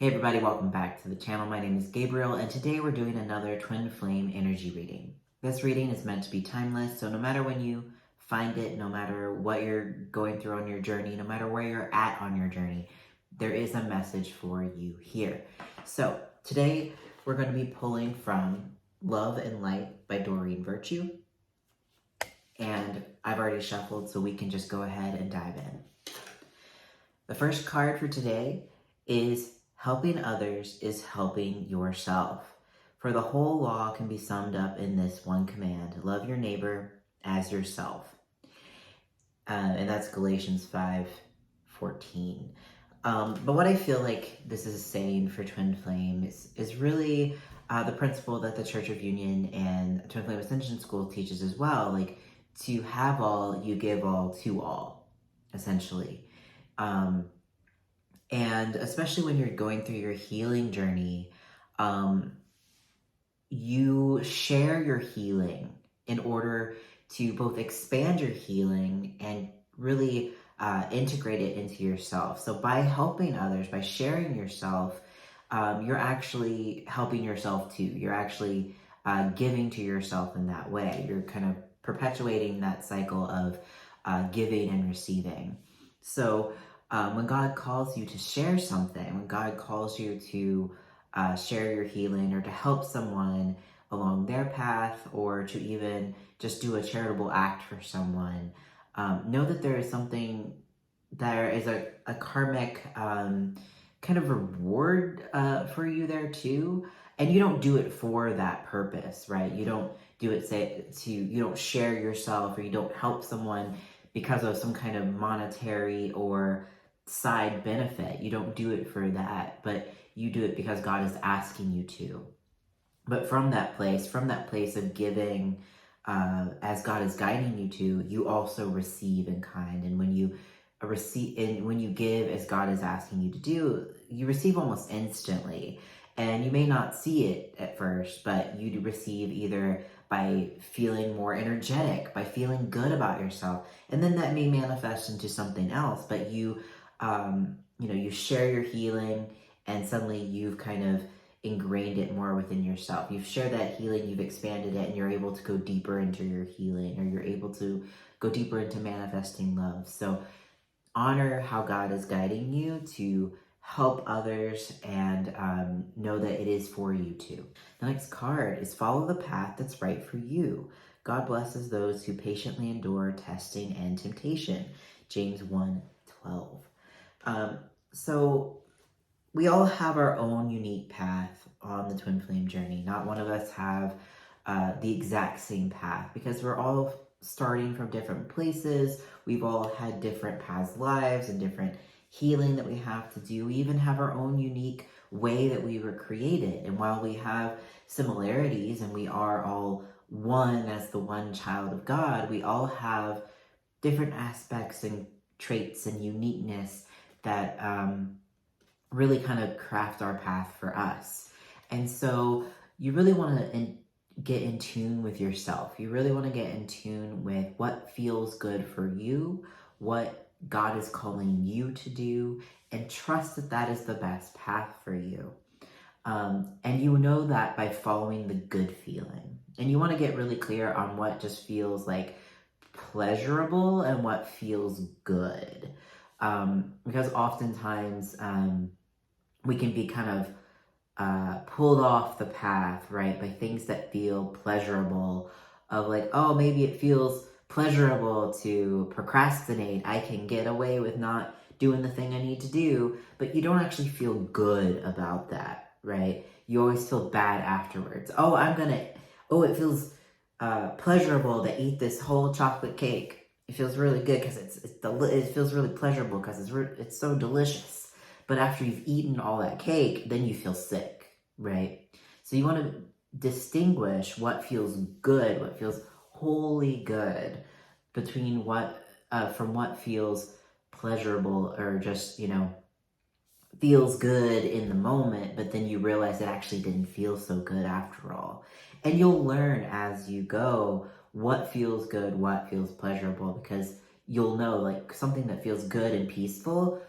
Hey everybody, welcome back to the channel. My name is Gabriel, and today we're doing another twin flame energy reading. This reading is meant to be timeless, so no matter when you find it, no matter what you're going through on your journey, no matter where you're at on your journey, there is a message for you here. So today we're going to be pulling from Love and Light by Doreen Virtue, and I've already shuffled, so we can just go ahead and dive in. The first card for today is helping others is helping yourself. For the whole law can be summed up in this one command: love your neighbor as yourself. And that's Galatians 5:14. But what I feel like this is saying for Twin Flame is really the principle that the Church of Union and Twin Flame Ascension School teaches as well. Like, to have all, you give all to all, essentially. And especially when you're going through your healing journey, you share your healing in order to both expand your healing and really integrate it into yourself. So by helping others, by sharing yourself, you're actually helping yourself too. You're actually giving to yourself in that way. You're kind of perpetuating that cycle of giving and receiving. So when God calls you to share something, when God calls you to share your healing or to help someone along their path, or to even just do a charitable act for someone, know that there is something, there is a karmic kind of reward for you there too. And you don't do it for that purpose, right? You don't do it, you don't share yourself, or you don't help someone because of some kind of monetary or side benefit. You don't do it for that, but you do it because God is asking you to. But from that place of giving, as God is guiding you to, you also receive in kind. And when you receive, and when you give as God is asking you to do, you receive almost instantly. And you may not see it at first, but you receive either by feeling more energetic, by feeling good about yourself, and then that may manifest into something else. But you share your healing, and suddenly you've kind of ingrained it more within yourself. You've shared that healing, you've expanded it, and you're able to go deeper into your healing, or you're able to go deeper into manifesting love. So honor how God is guiding you to help others, and know that it is for you too. The next card is follow the path that's right for you. God blesses those who patiently endure testing and temptation. James 1:12. So we all have our own unique path on the twin flame journey. Not one of us have the exact same path, because we're all starting from different places. We've all had different past lives and different healing that we have to do. We even have our own unique way that we were created. And while we have similarities and we are all one as the one child of God, we all have different aspects and traits and uniqueness that really kind of craft our path for us. And so you really want to get in tune with yourself. You really want to get in tune with what feels good for you, what God is calling you to do, and trust that that is the best path for you. And you know that by following the good feeling. And you want to get really clear on what just feels like pleasurable and what feels good. Because oftentimes we can be kind of pulled off the path, right, by things that feel pleasurable, of like, oh, maybe it feels pleasurable to procrastinate. I can get away with not doing the thing I need to do, but you don't actually feel good about that, right? You always feel bad afterwards. It feels pleasurable to eat this whole chocolate cake. It feels really good because it feels really pleasurable because it's so delicious. But after you've eaten all that cake, then you feel sick, right? So you want to distinguish what feels good, what feels wholly good, between from what feels pleasurable, or just, feels good in the moment, but then you realize it actually didn't feel so good after all. And you'll learn as you go what feels good, what feels pleasurable, because you'll know, like, something that feels good and peaceful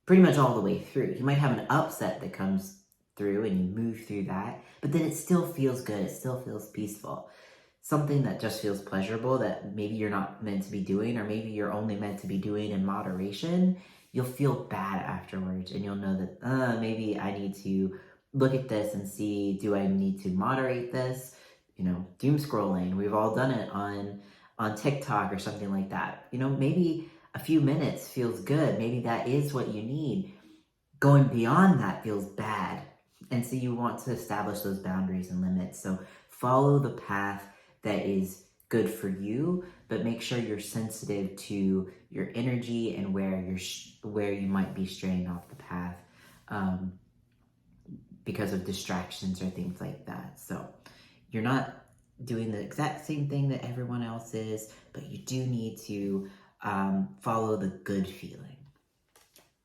pretty much all the way through. You might have an upset that comes through and you move through that, but then it still feels good. It still feels peaceful. Something that just feels pleasurable that maybe you're not meant to be doing, or maybe you're only meant to be doing in moderation, you'll feel bad afterwards, and you'll know that maybe I need to look at this and see, do I need to moderate this? Doom scrolling. We've all done it on TikTok or something like that. Maybe a few minutes feels good. Maybe that is what you need. Going beyond that feels bad. And so you want to establish those boundaries and limits. So follow the path that is good for you, but make sure you're sensitive to your energy and where you might be straying off the path because of distractions or things like that. So you're not doing the exact same thing that everyone else is, but you do need to follow the good feeling.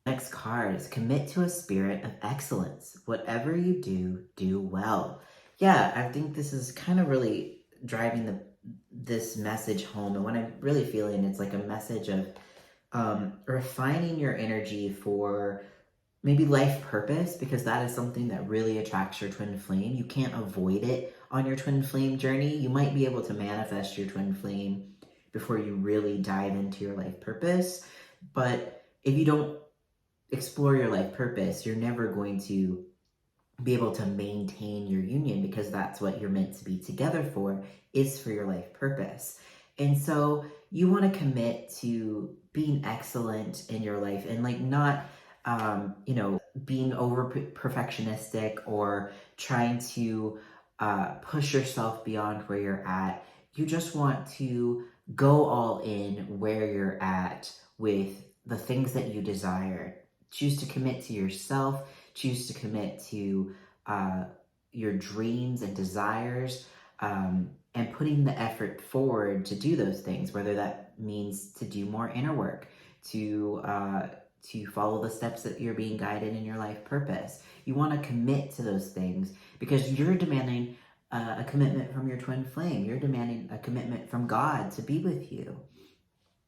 Next card is commit to a spirit of excellence. Whatever you do, do well. Yeah, I think this is kind of really driving this message home. And what I'm really feeling, it's like a message of refining your energy for maybe life purpose, because that is something that really attracts your twin flame. You can't avoid it on your twin flame journey. You might be able to manifest your twin flame before you really dive into your life purpose. But if you don't explore your life purpose, you're never going to be able to maintain your union, because that's what you're meant to be together for, is for your life purpose. And so you want to commit to being excellent in your life, and like not being over perfectionistic or trying to push yourself beyond where you're at. You just want to go all in where you're at with the things that you desire. Choose to commit to yourself. Choose to commit to your dreams and desires, and putting the effort forward to do those things, whether that means to do more inner work, to follow the steps that you're being guided in your life purpose. You want to commit to those things because you're demanding a commitment from your twin flame. You're demanding a commitment from God to be with you.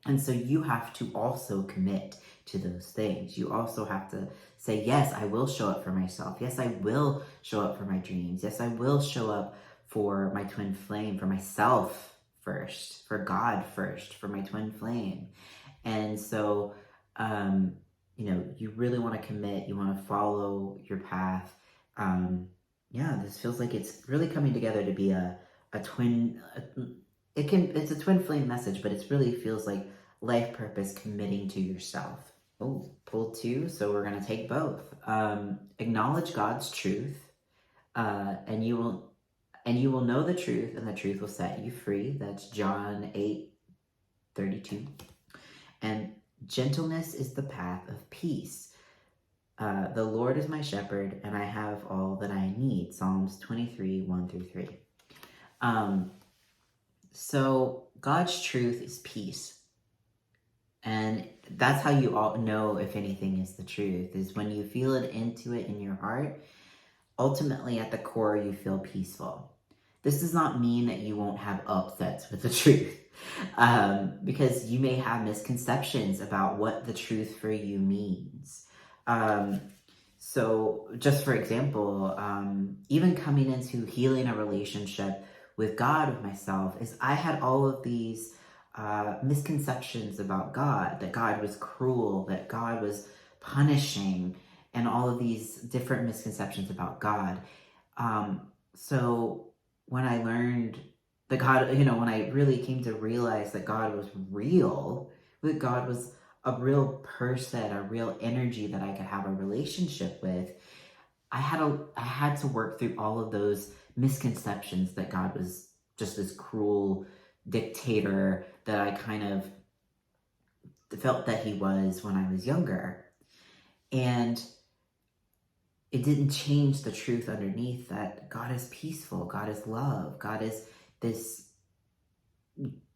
And so you have to also commit to those things. You also have to say, yes, I will show up for myself. Yes, I will show up for my dreams. Yes, I will show up for my twin flame, for myself first, for God first, for my twin flame. And so, you really want to commit. You want to follow your path. This feels like it's really coming together to be a twin. It's a twin flame message, but it really feels like life purpose, committing to yourself. Oh, pull two, so we're going to take both. Acknowledge God's truth, and you will know the truth, and the truth will set you free. That's John 8:32. And gentleness is the path of peace. The Lord is my shepherd, and I have all that I need. Psalms 23:1-3. So God's truth is peace. And that's how you all know if anything is the truth, is when you feel it into it in your heart. Ultimately, at the core, you feel peaceful. This does not mean that you won't have upsets with the truth, because you may have misconceptions about what the truth for you means. So just for example, even coming into healing a relationship with God, with myself, is I had all of these misconceptions about God, that God was cruel, that God was punishing, and all of these different misconceptions about God. So when I learned that God, when I really came to realize that God was real, that God was a real person, a real energy that I could have a relationship with, I had to work through all of those misconceptions that God was just this cruel dictator that I kind of felt that he was when I was younger. And it didn't change the truth underneath, that God is peaceful, God is love, God is this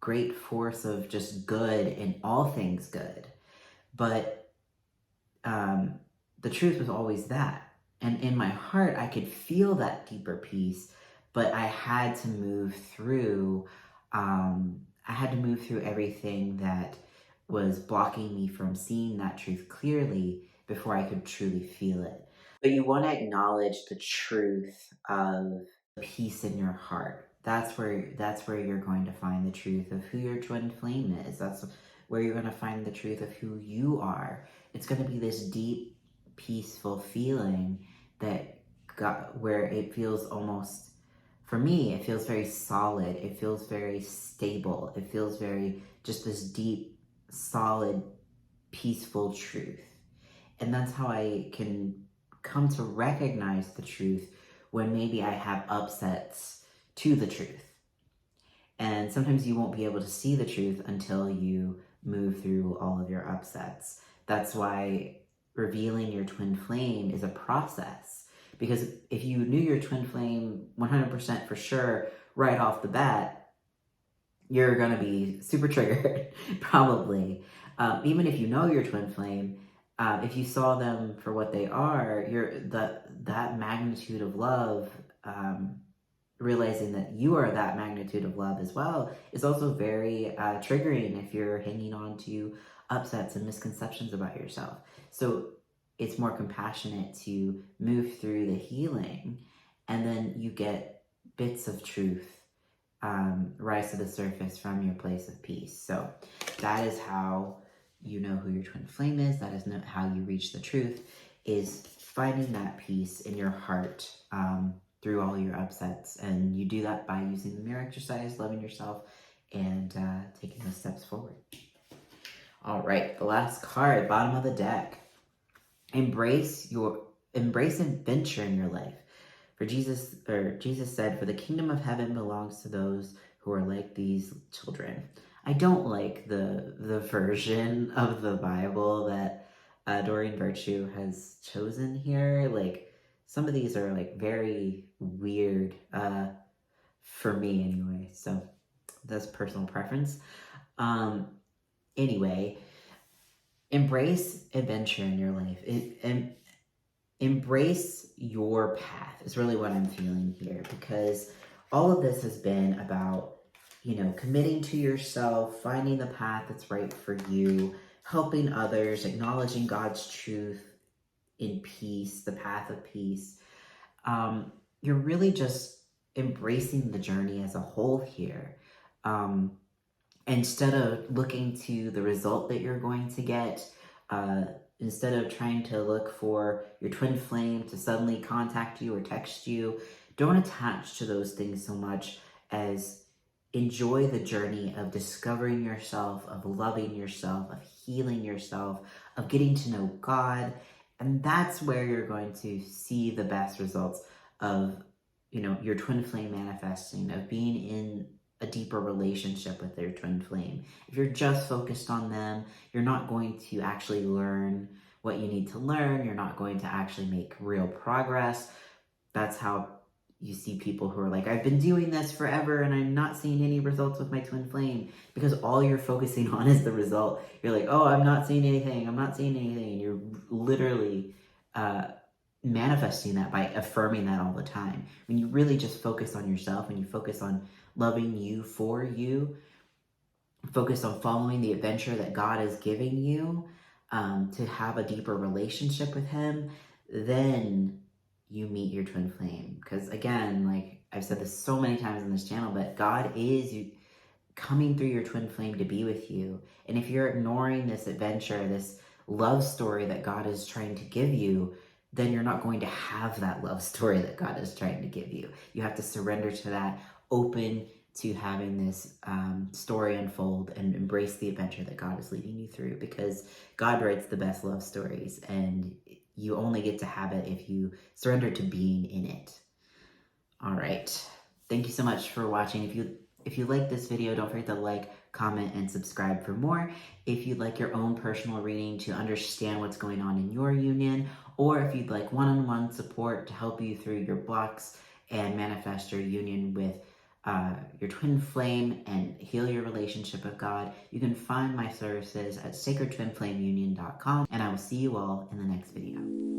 great force of just good and all things good. But the truth was always that. And in my heart, I could feel that deeper peace, but I had to move through, everything that was blocking me from seeing that truth clearly, before I could truly feel it. But you want to acknowledge the truth of peace in your heart. That's where you're going to find the truth of who your twin flame is. That's where you're going to find the truth of who you are. It's going to be this deep, peaceful feeling that where it feels almost, for me, it feels very solid. It feels very stable. It feels very just this deep, solid, peaceful truth. And that's how I can come to recognize the truth when maybe I have upsets to the truth. And sometimes you won't be able to see the truth until you move through all of your upsets. That's why revealing your twin flame is a process. Because if you knew your twin flame 100% for sure right off the bat, you're going to be super triggered, probably. Even if you know your twin flame, if you saw them for what they are, that magnitude of love, realizing that you are that magnitude of love as well, is also very triggering if you're hanging on to upsets and misconceptions about yourself. So it's more compassionate to move through the healing, and then you get bits of truth rise to the surface from your place of peace. So that is how you know who your twin flame is. That is not how you reach the truth, is finding that peace in your heart through all your upsets. And you do that by using the mirror exercise, loving yourself, and taking those steps forward. All right, the last card, bottom of the deck. Embrace adventure in your life. For Jesus said, "For the kingdom of heaven belongs to those who are like these children." I don't like the version of the Bible that Doreen Virtue has chosen here. Like, some of these are like very weird for me anyway. So that's personal preference. Anyway, embrace adventure in your life. Embrace your path is really what I'm feeling here, because all of this has been about, committing to yourself, finding the path that's right for you, helping others, acknowledging God's truth in peace, the path of peace. You're really just embracing the journey as a whole here. Instead of looking to the result that you're going to get, instead of trying to look for your twin flame to suddenly contact you or text you, don't attach to those things so much as enjoy the journey of discovering yourself, of loving yourself, of healing yourself, of getting to know God. And that's where you're going to see the best results of, your twin flame manifesting, of being in a deeper relationship with their twin flame. If you're just focused on them, you're not going to actually learn what you need to learn. You're not going to actually make real progress. That's how you see people who are like, "I've been doing this forever and I'm not seeing any results with my twin flame," because all you're focusing on is the result. You're like, "Oh, I'm not seeing anything. I'm not seeing anything." And you're literally manifesting that by affirming that all the time. When you really just focus on yourself, when you focus on loving you for you, focus on following the adventure that God is giving you, to have a deeper relationship with Him, then you meet your twin flame. Because again, like I've said this so many times on this channel, but God is coming through your twin flame to be with you. And if you're ignoring this adventure, this love story that God is trying to give you, then you're not going to have that love story that God is trying to give you. You have to surrender to that, open to having this story unfold, and embrace the adventure that God is leading you through, because God writes the best love stories, and you only get to have it if you surrender to being in it. All right. Thank you so much for watching. If you like this video, don't forget to like, comment, and subscribe for more. If you'd like your own personal reading to understand what's going on in your union, or if you'd like one-on-one support to help you through your blocks and manifest your union with your twin flame and heal your relationship with God, you can find my services at sacredtwinflameunion.com, and I will see you all in the next video.